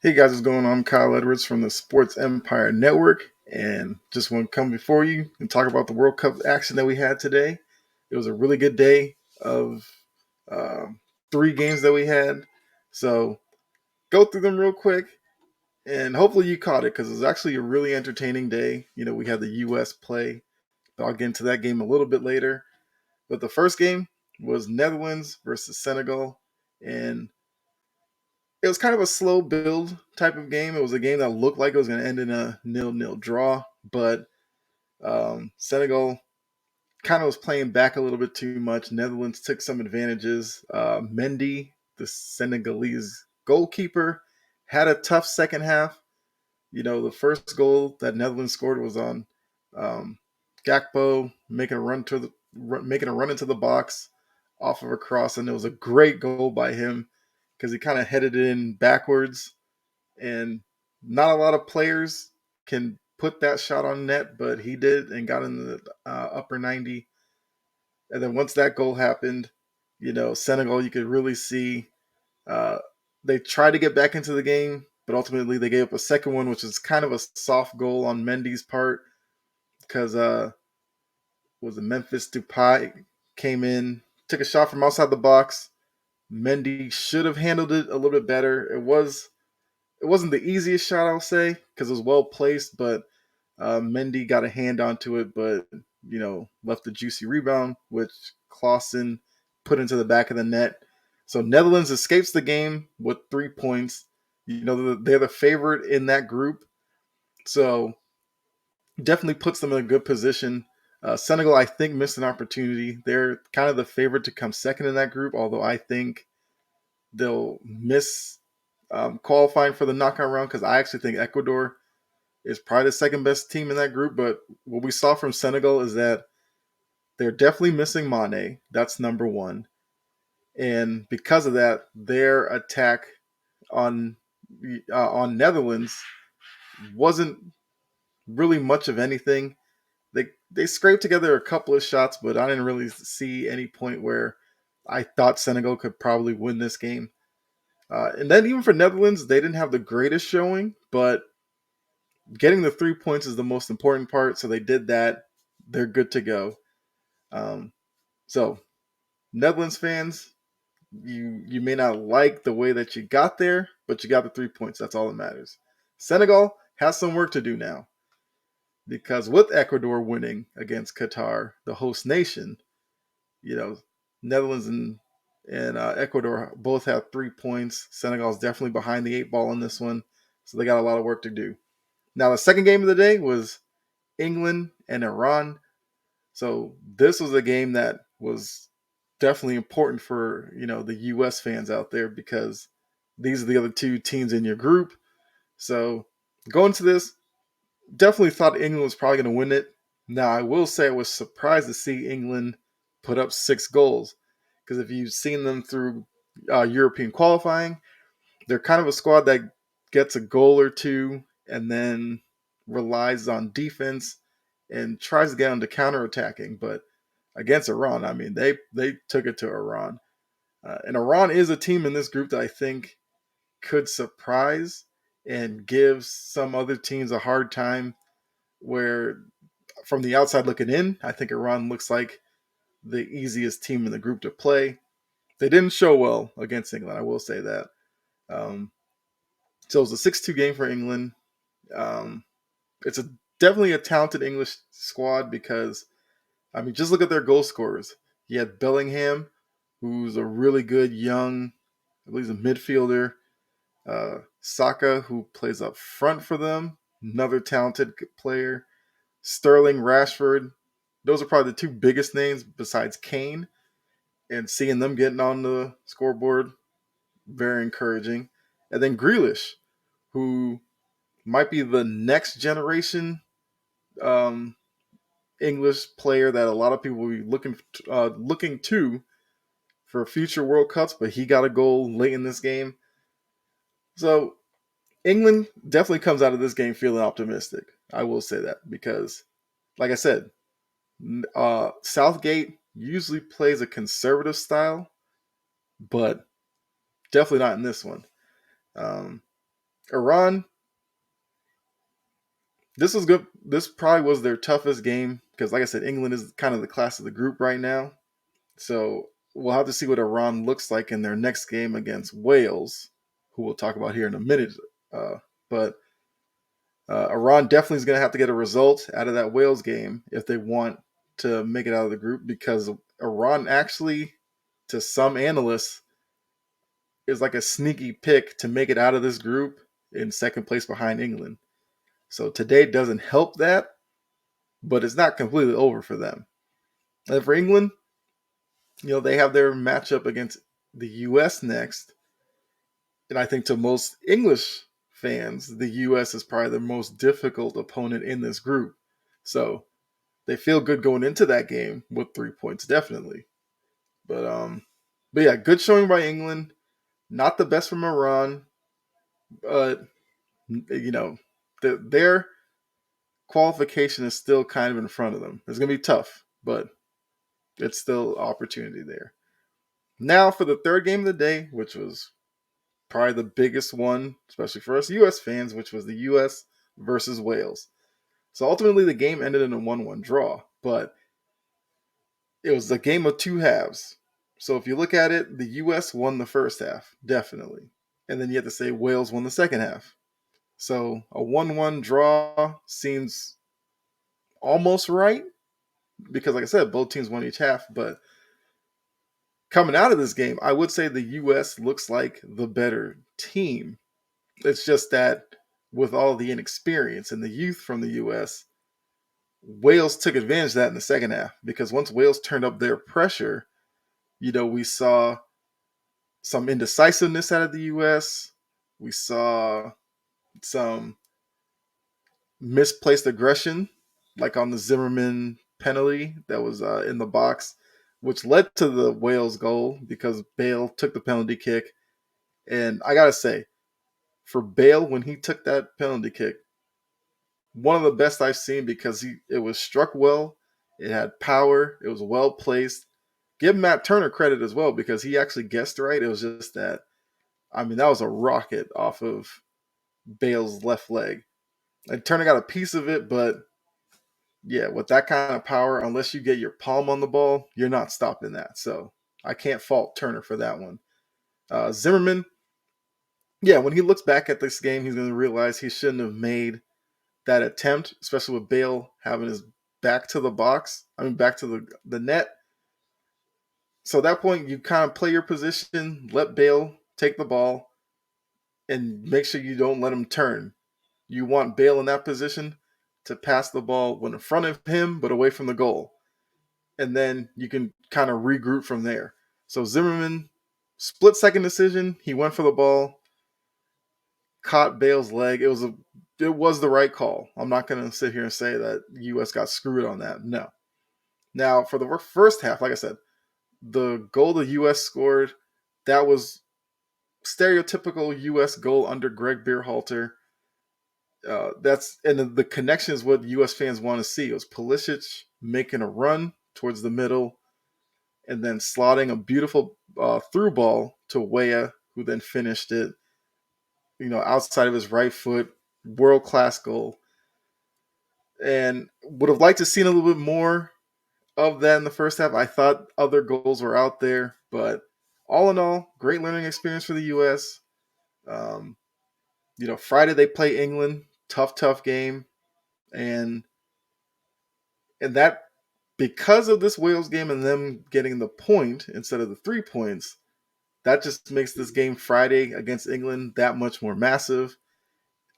Hey guys, what's going on? I'm Kyle Edwards from the Sports Empire Network, and just want to come before you and talk about the World Cup action that we had today. It was a really good day of uh, three games that we had. So go through them real quick, and hopefully you caught it because it was actually a really entertaining day. We had the U.S. play. I'll get into that game a little bit later. But the first game was Netherlands versus Senegal, and it was kind of a slow build type of game. It was a game that looked like it was going to end in a nil-nil draw, but Senegal kind of was playing back a little bit too much. Netherlands took some advantages. Mendy, the Senegalese goalkeeper, had a tough second half. The first goal that Netherlands scored was on um, Gakpo making a run into the box off of a cross, and it was a great goal by him because he kind of headed it in backwards, and not a lot of players can put that shot on net, but he did and got in the upper 90. And then once that goal happened, Senegal, you could really see uh, they tried to get back into the game, but ultimately they gave up a second one, which is kind of a soft goal on Mendy's part because was it Memphis Depay came in, took a shot from outside the box. Mendy should have handled it a little bit better. It wasn't the easiest shot, I'll say, because it was well placed, but Mendy got a hand onto it, but left a juicy rebound, which Clausen put into the back of the net. So Netherlands escapes the game with 3 points. They're the favorite in that group, so definitely puts them in a good position. Senegal, I think, missed an opportunity. They're kind of the favorite to come second in that group, although I think they'll miss qualifying for the knockout round because I actually think Ecuador is probably the second best team in that group. But what we saw from Senegal is that they're definitely missing Mane. That's number one. And because of that, their attack on on Netherlands wasn't really much of anything. They scraped together a couple of shots, but I didn't really see any point where I thought Senegal could probably win this game. And then even for Netherlands, they didn't have the greatest showing, but getting the 3 points is the most important part. So they did that. They're good to go. Um, so Netherlands fans, you may not like the way that you got there, but you got the 3 points. That's all that matters. Senegal has some work to do now because with Ecuador winning against Qatar, the host nation, you know, Netherlands and Ecuador both have 3 points. Senegal is definitely behind the eight ball in this one, so they got a lot of work to do. Now, the second game of the day was England and Iran. So this was a game that was definitely important for the U.S. fans out there because these are the other two teams in your group. So going to this, definitely thought England was probably going to win it. Now I will say I was surprised to see England put up 6 goals because if you've seen them through European qualifying, they're kind of a squad that gets a goal or two and then relies on defense and tries to get on to counterattacking. But against Iran, I mean, they took it to Iran. And Iran is a team in this group that I think could surprise and give some other teams a hard time. Where from the outside looking in, I think Iran looks like the easiest team in the group to play. They didn't show well against England, I will say that. Um, so it was a 6-2 game for England. Um, it's definitely a talented English squad because I mean, just look at their goal scorers. You had Bellingham, who's a really good young, I believe he's a midfielder. Saka, who plays up front for them, another talented player. Sterling, Rashford. Those are probably the two biggest names besides Kane. And seeing them getting on the scoreboard, very encouraging. And then Grealish, who might be the next generation um, English player that a lot of people will be looking to for future World Cups, but he got a goal late in this game. So England definitely comes out of this game feeling optimistic. I will say that because, like I said, Southgate usually plays a conservative style, but definitely not in this one. Um, Iran, this was good. This probably was their toughest game because, like I said, England is kind of the class of the group right now. So we'll have to see what Iran looks like in their next game against Wales, who we'll talk about here in a minute. But Iran definitely is going to have to get a result out of that Wales game if they want to make it out of the group because Iran actually, to some analysts, is like a sneaky pick to make it out of this group in second place behind England. So today doesn't help that, but it's not completely over for them. And for England, they have their matchup against the US next. And I think to most English fans, the US is probably the most difficult opponent in this group. So they feel good going into that game with 3 points, definitely. But yeah, good showing by England. Not the best from Iran, but their qualification is still kind of in front of them. It's gonna be tough, but it's still opportunity there. Now for the third game of the day, which was probably the biggest one, especially for us US fans, which was the US versus Wales. So ultimately the game ended in a 1-1 draw, but it was a game of two halves. So if you look at it, the US won the first half, definitely. And then you have to say Wales won the second half. So a 1-1 draw seems almost right because, like I said, both teams won each half. But coming out of this game, I would say the US looks like the better team. It's just that with all the inexperience and the youth from the US, Wales took advantage of that in the second half because once Wales turned up their pressure, we saw some indecisiveness out of the US. We saw some misplaced aggression, like on the Zimmerman penalty that was in the box, which led to the Wales goal because Bale took the penalty kick. And I gotta say, for Bale, when he took that penalty kick, one of the best I've seen because it was struck well, it had power, it was well placed. Give Matt Turner credit as well because he actually guessed right. It was just that, I mean, that was a rocket off of Bale's left leg. And Turner got a piece of it, but yeah, with that kind of power, unless you get your palm on the ball, you're not stopping that. So I can't fault Turner for that one. Zimmerman, yeah, when he looks back at this game, he's going to realize he shouldn't have made that attempt, especially with Bale having his back to the box. I mean, back to the net. So at that point, you kind of play your position, let Bale take the ball, and make sure you don't let him turn. You want Bale in that position to pass the ball when in front of him, but away from the goal. And then you can kind of regroup from there. So Zimmerman, split second decision. He went for the ball, caught Bale's leg. It was the right call. I'm not going to sit here and say that the U.S. got screwed on that. No. Now for the first half, like I said, the goal the U.S. scored, that was stereotypical U.S. goal under Greg Berhalter. That's and the connection is what U.S. fans want to see. It was Pulisic making a run towards the middle, and then slotting a beautiful through ball to Weah, who then finished it, outside of his right foot, world class goal. And would have liked to seen a little bit more of that in the first half. I thought other goals were out there, but all in all, great learning experience for the U.S. Um, Friday they play England, tough game, and that because of this Wales game and them getting the point instead of the 3 points, that just makes this game Friday against England that much more massive.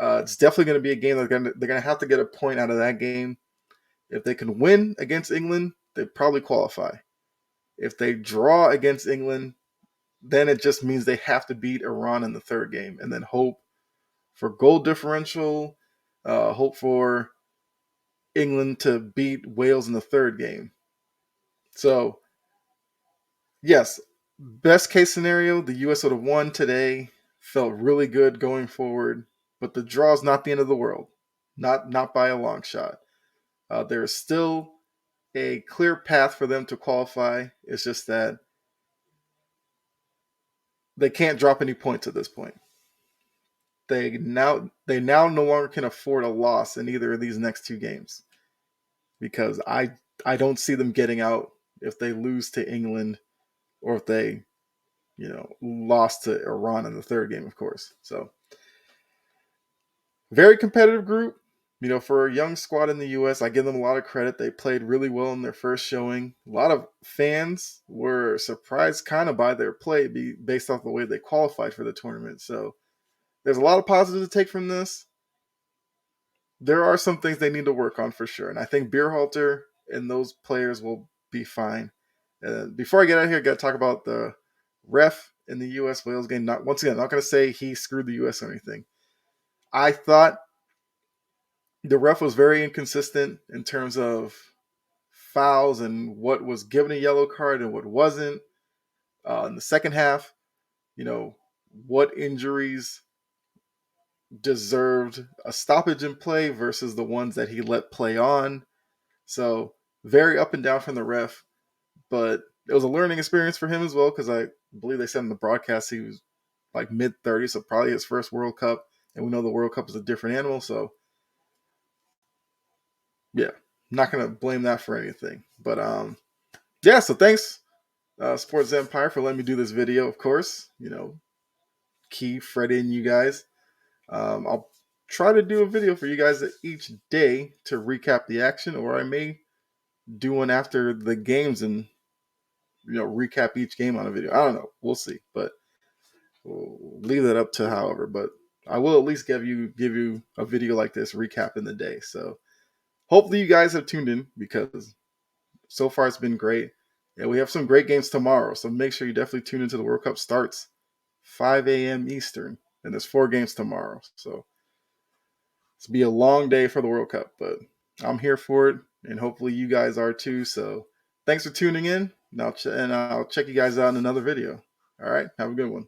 It's definitely going to be a game they're going to have to get a point out of that game. If they can win against England, they probably qualify. If they draw against England, then it just means they have to beat Iran in the third game and then hope for goal differential, hope for England to beat Wales in the third game. So, yes, best case scenario, the U.S. would have won today, felt really good going forward, but the draw is not the end of the world, not by a long shot. There is still a clear path for them to qualify. It's just that they can't drop any points at this point. they now no longer can afford a loss in either of these next two games because I don't see them getting out if they lose to England or if they lost to Iran in the third game, of course. So very competitive group. For a young squad in the U.S., I give them a lot of credit. They played really well in their first showing. A lot of fans were surprised kind of by their play based off the way they qualified for the tournament. So there's a lot of positives to take from this. There are some things they need to work on for sure. And I think Beerhalter and those players will be fine. Before I get out of here, I got to talk about the ref in the U.S. Wales game. Once again, not going to say he screwed the U.S. or anything. I thought the ref was very inconsistent in terms of fouls and what was given a yellow card and what wasn't. In the second half, what injuries deserved a stoppage in play versus the ones that he let play on. So very up and down from the ref, but it was a learning experience for him as well because I believe they said in the broadcast he was like mid-30s, so probably his first World Cup, and we know the World Cup is a different animal, so yeah, not gonna blame that for anything. But yeah, so thanks Sports Empire for letting me do this video. Of course, Key, Freddie, and you guys. I'll try to do a video for you guys each day to recap the action, or I may do one after the games and recap each game on a video. I don't know. We'll see, but we'll leave that up to however. But I will at least give you a video like this recapping the day. So hopefully you guys have tuned in because so far it's been great. And we have some great games tomorrow. So make sure you definitely tune into the World Cup. Starts 5 a.m. Eastern. And there's 4 games tomorrow. So it's be a long day for the World Cup. But I'm here for it. And hopefully you guys are too. So thanks for tuning in. And I'll check you guys out in another video. All right. Have a good one.